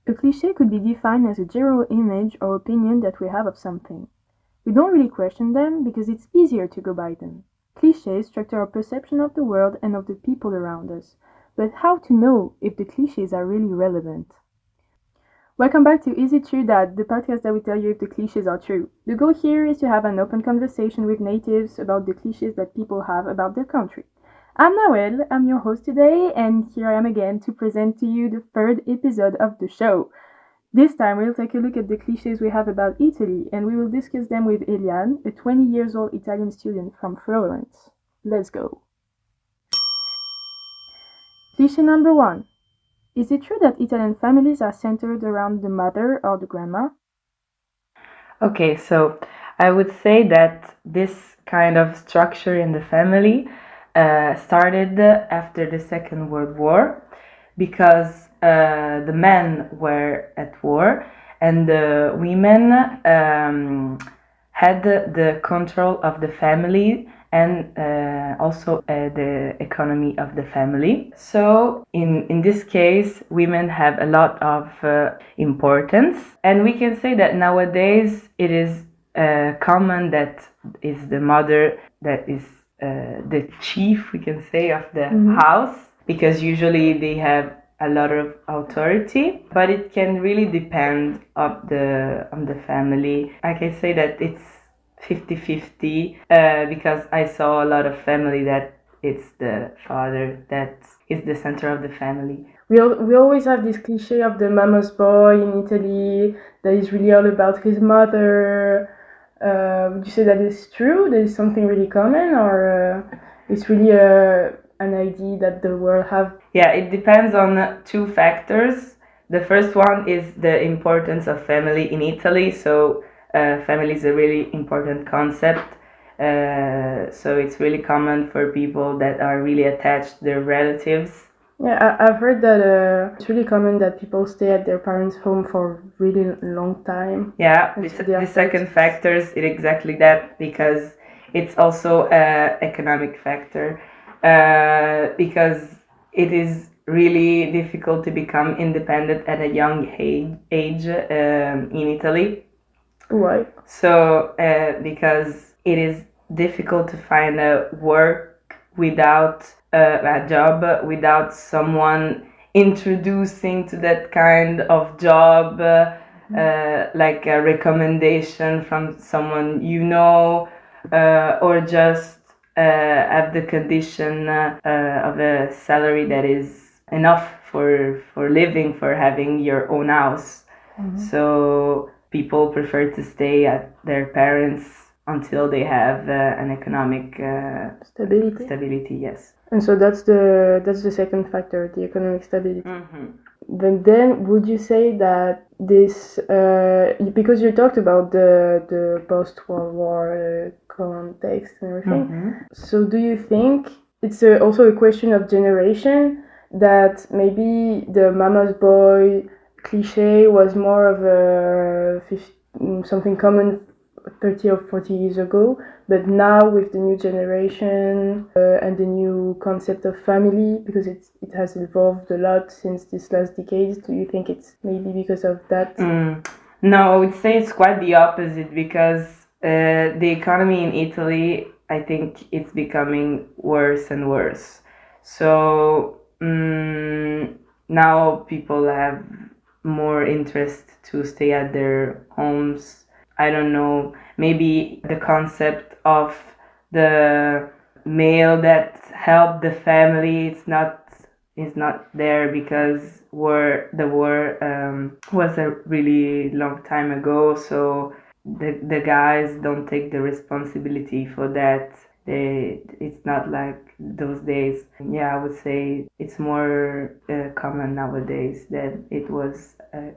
A cliché could be defined as a general image or opinion that we have of something. We don't really question them because it's easier to go by them. Clichés structure our perception of the world and of the people around us. But how to know if the clichés are really relevant? Welcome back to Is It True That, the podcast that will tell you if the clichés are true. The goal here is to have an open conversation with natives about the clichés that people have about their country. I'm Nawel, I'm your host today, and here I am again to present to you the third episode of the show. This time we'll take a look at the clichés we have about Italy, and we will discuss them with Eliane, a 20 years old Italian student from Florence. Let's go. Cliché number 1. Is it true that Italian families are centered around the mother or the grandma? Okay, so I would say that this kind of structure in the family started after the Second World War because the men were at war and the women had the control of the family and also the economy of the family. So in this case, women have a lot of importance, and we can say that nowadays it is common that is the mother that is the chief, we can say, of the house, because usually they have a lot of authority, but it can really depend on the family. I can say that it's 50-50 because I saw a lot of family that it's the father that is the center of the family. We always have this cliché of the mama's boy in Italy that is really all about his mother. Would you say that is true? That is something really common, or it's really an idea that the world have? Yeah, it depends on two factors. The first one is the importance of family in Italy. So family is a really important concept. So it's really common for people that are really attached to their relatives. Yeah, I've heard that it's really common that people stay at their parents' home for a really long time. Yeah, the second factor is exactly that, because it's also an economic factor, because it is really difficult to become independent at a young age in Italy. Why? So because it is difficult to find a work without a job, without someone introducing to that kind of job, like a recommendation from someone you know, or just have the condition of a salary that is enough for living, for having your own house. So people prefer to stay at their parents until they have an economic stability. Yes. And so that's the second factor, the economic stability. But then, would you say that this, because you talked about the post-World War context and everything, so do you think it's also a question of generation, that maybe the mama's boy cliché was more of something common 30 or 40 years ago, but now with the new generation and the new concept of family, because it has evolved a lot since this last decade, do you think it's maybe because of that? No, I would say it's quite the opposite, because the economy in Italy, I think it's becoming worse and worse. So now people have more interest to stay at their homes. I don't know, maybe the concept of the male that helped the family is not there, because the war was a really long time ago, so the guys don't take the responsibility for that. It's not like those days. Yeah, I would say it's more common nowadays than it was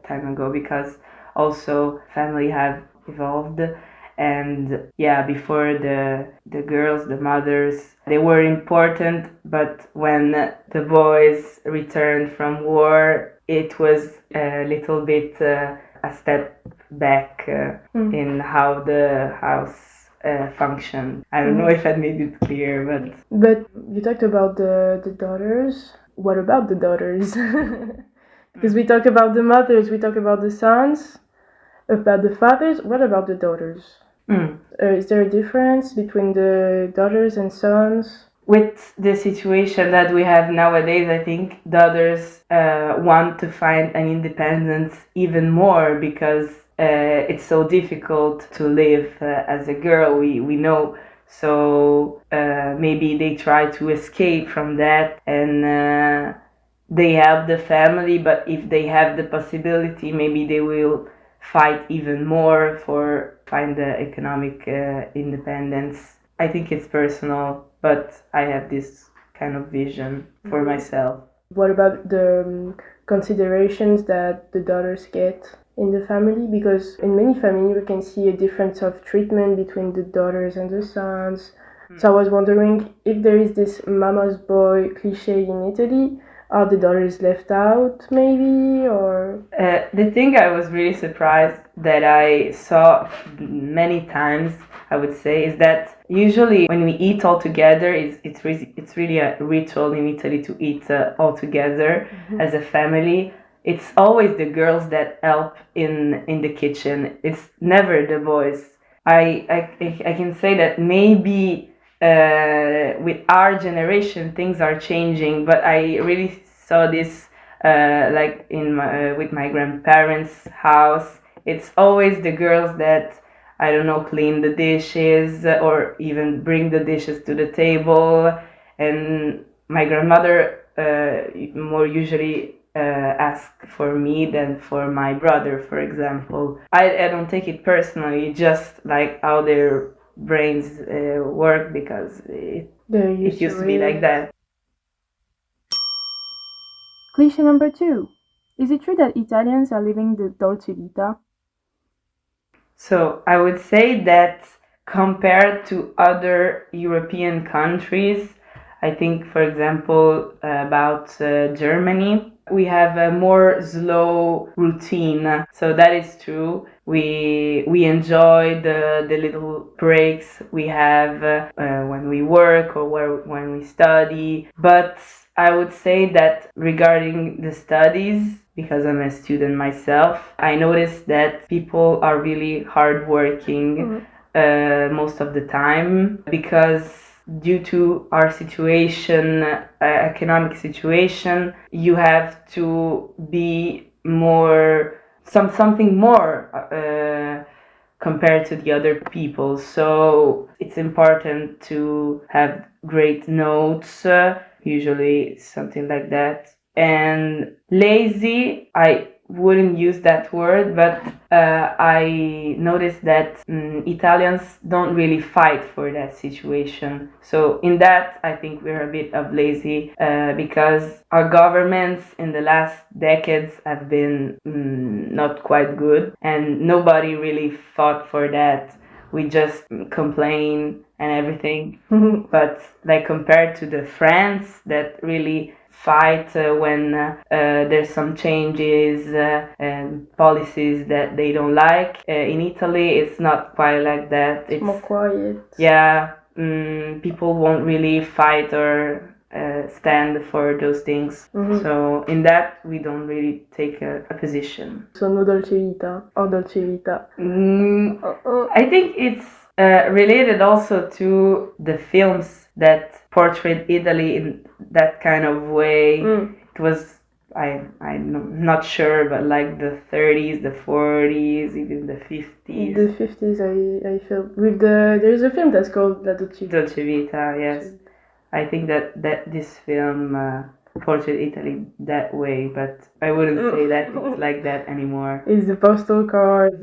time ago, because also family have evolved, and yeah, before the girls, the mothers, they were important, but when the boys returned from war, it was a little bit a step back in how the house function. I don't know if I made it clear, but you talked about the daughters. What about the daughters? Because we talk about the mothers, we talk about the sons, about the fathers. What about the daughters? Is there a difference between the daughters and sons? With the situation that we have nowadays, I think daughters want to find an independence even more because it's so difficult to live as a girl, we know. So maybe they try to escape from that and they help the family, but if they have the possibility, maybe they will fight even more for find the economic independence. I think it's personal, but I have this kind of vision for myself. What about the considerations that the daughters get in the family? Because in many families we can see a difference of treatment between the daughters and the sons. So I was wondering if there is this mama's boy cliche in Italy. Are the daughters left out, maybe, or? The thing I was really surprised that I saw many times, I would say, is that usually when we eat all together, it's really a ritual in Italy to eat all together as a family. It's always the girls that help in the kitchen. It's never the boys. I can say that maybe with our generation things are changing, but I really saw this like in with my grandparents' house. It's always the girls that, I don't know, clean the dishes or even bring the dishes to the table, and my grandmother more usually ask for me than for my brother, for example. I don't take it personally, just like how their brains work, because it used to be like that. Cliché number 2. Is it true that Italians are living the dolce vita? So I would say that compared to other European countries, I think, for example, about Germany, we have a more slow routine. So that is true. We enjoy the little breaks we have when we work or when we study. But I would say that regarding the studies, because I'm a student myself, I noticed that people are really hardworking most of the time, because due to our situation, economic situation, you have to be more something more compared to the other people. So it's important to have great notes, usually something like that. And lazy, I wouldn't use that word, but I noticed that Italians don't really fight for that situation. So in that, I think we're a bit of lazy because our governments in the last decades have been not quite good, and nobody really fought for that. We just complain and everything. But like compared to the France that really fight when there's some changes and policies that they don't like. In Italy, it's not quite like that. It's more quiet. Yeah, people won't really fight or stand for those things. So in that, we don't really take a position. So no dolce vita or dolce vita. I think it's related also to the films that portrayed Italy in that kind of way. It was, I'm not sure, but like the 30s, the 40s, even the 50s. The 50s, I feel. There's a film that's called La Dolce Vita. Dolce Vita, yes. I think that this film portrayed Italy that way, but I wouldn't say that it's like that anymore. Is the postal card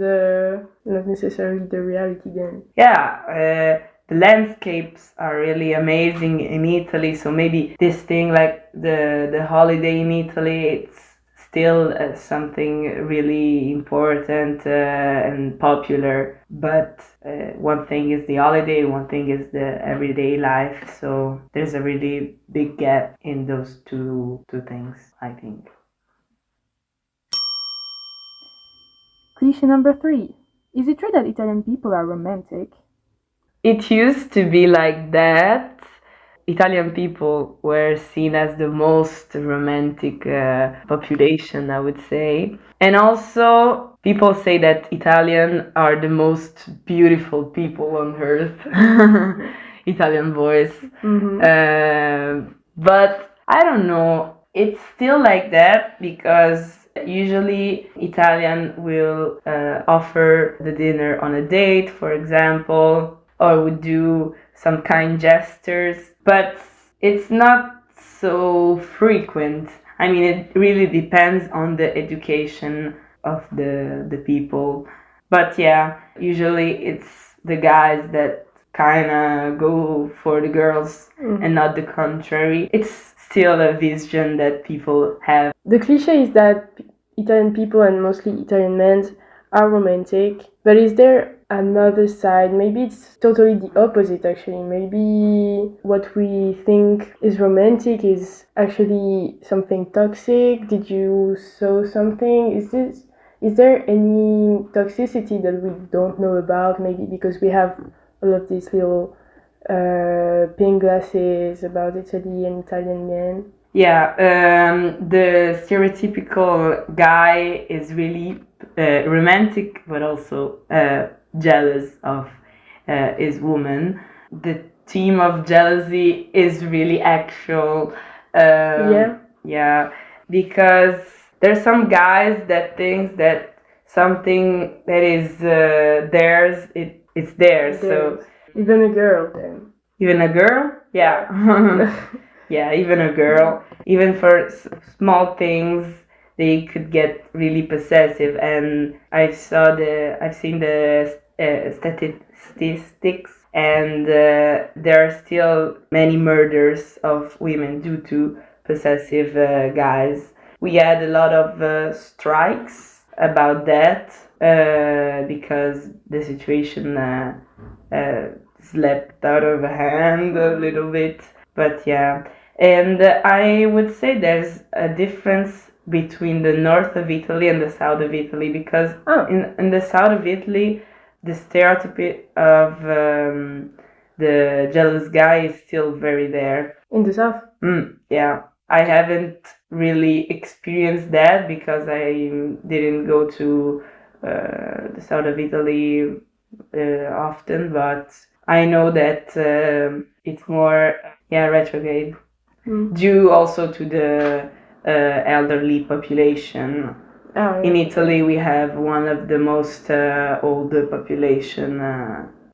not necessarily the reality then? Yeah, the landscapes are really amazing in Italy, so maybe this thing like the holiday in Italy, it's still something really important and popular. But one thing is the holiday, one thing is the everyday life, so there's a really big gap in those two things, I think. Cliché number 3. Is it true that Italian people are romantic? It used to be like that. Italian people were seen as the most romantic population, I would say. And also, people say that Italian are the most beautiful people on earth. Italian boys. But I don't know. It's still like that because usually Italian will offer the dinner on a date, for example, or would do some kind gestures, but it's not so frequent. I mean, it really depends on the education of the people. But yeah, usually it's the guys that kind of go for the girls and not the contrary. It's still a vision that people have. The cliche is that Italian people and mostly Italian men are romantic, but is there another side? Maybe it's totally the opposite actually. Maybe what we think is romantic is actually something toxic. Did you saw something? Is there any toxicity that we don't know about? Maybe because we have all of these little pink glasses about Italy and Italian men. Yeah, the stereotypical guy is really romantic, but also jealous of his woman. The theme of jealousy is really actual. Yeah, because there's some guys that thinks that something that is theirs, it's theirs. So even a girl then. Even a girl? Yeah. Yeah, even a girl. Even for small things, they could get really possessive. And I've seen the statistics, and there are still many murders of women due to possessive guys. We had a lot of strikes about that because the situation slept out of hand a little bit. But yeah, and I would say there's a difference between the north of Italy and the south of Italy, because in the south of Italy, the stereotype of the jealous guy is still very there. In the south? Yeah. I haven't really experienced that because I didn't go to the south of Italy often, but I know that it's more retrograde due also to the elderly population. In Italy, we have one of the most older population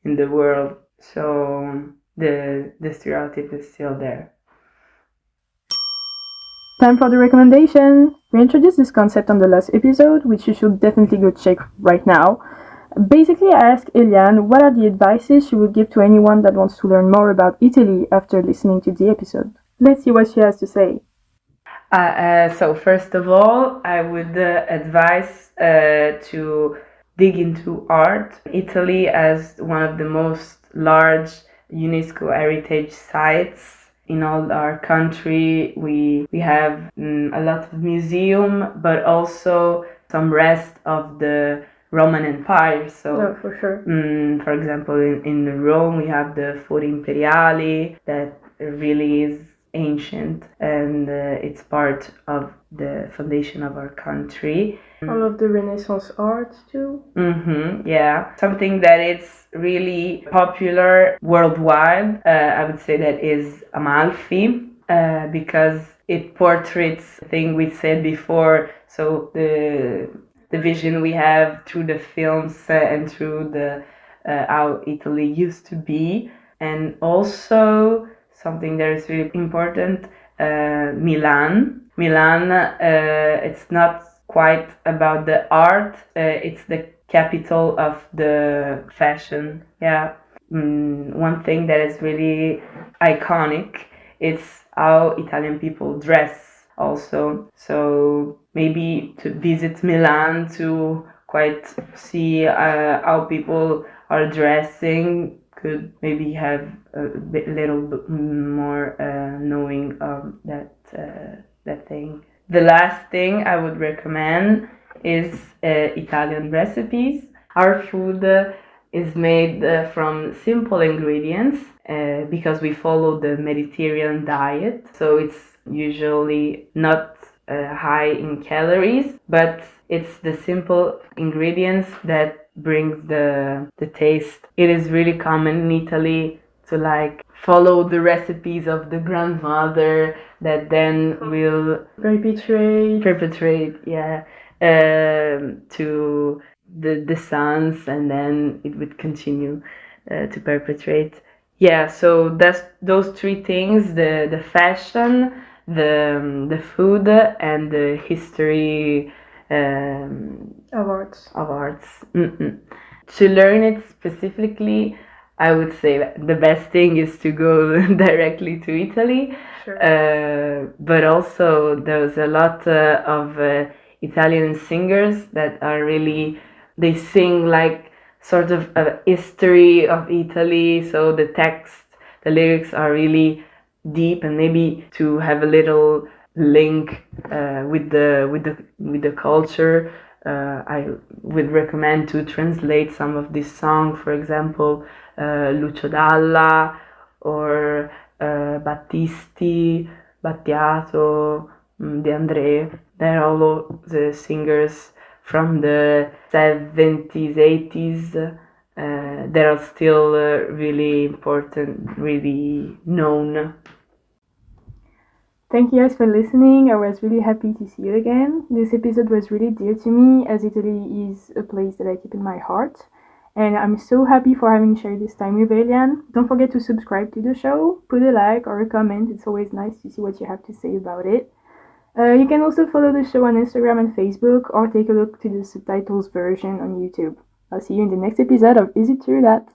in the world, so the stereotype is still there. Time for the recommendation! We introduced this concept on the last episode, which you should definitely go check right now. Basically, I asked Eliane what are the advices she would give to anyone that wants to learn more about Italy after listening to the episode. Let's see what she has to say. So first of all, I would advise to dig into art. Italy has one of the most large UNESCO heritage sites in all our country. We have a lot of museum, but also some rest of the Roman Empire. So, for sure. For example, in Rome, we have the Fori Imperiali that really is ancient, and it's part of the foundation of our country. All of the Renaissance art too. Yeah, something that is really popular worldwide, I would say that is Amalfi, because it portrays the thing we said before. So the vision we have through the films and through the how Italy used to be, and also something that is really important, Milan. Milan, it's not quite about the art, it's the capital of the fashion. Yeah. One thing that is really iconic is how Italian people dress also. So maybe to visit Milan to quite see how people are dressing could maybe have a little bit more knowing of that thing. The last thing I would recommend is Italian recipes. Our food is made from simple ingredients because we follow the Mediterranean diet. So it's usually not high in calories, but it's the simple ingredients that brings the taste. It is really common in Italy to like follow the recipes of the grandmother that then will perpetrate to the sons, and then it would continue to perpetrate. Yeah, so that's those three things: the fashion, the food, and the history Of arts. of arts. To learn it specifically, I would say that the best thing is to go directly to Italy. Sure. But also, there's a lot of Italian singers that are really, they sing like sort of a history of Italy. So the text, the lyrics are really deep, and maybe to have a little link with the culture. I would recommend to translate some of this song, for example, Lucio Dalla or Battisti, Battiato, De André. They're all the singers from the 70s, 80s. They are still really important, really known. Thank you guys for listening. I was really happy to see you again. This episode was really dear to me as Italy is a place that I keep in my heart. And I'm so happy for having shared this time with Eliane. Don't forget to subscribe to the show, put a like or a comment. It's always nice to see what you have to say about it. You can also follow the show on Instagram and Facebook or take a look to the subtitles version on YouTube. I'll see you in the next episode of Is It True That?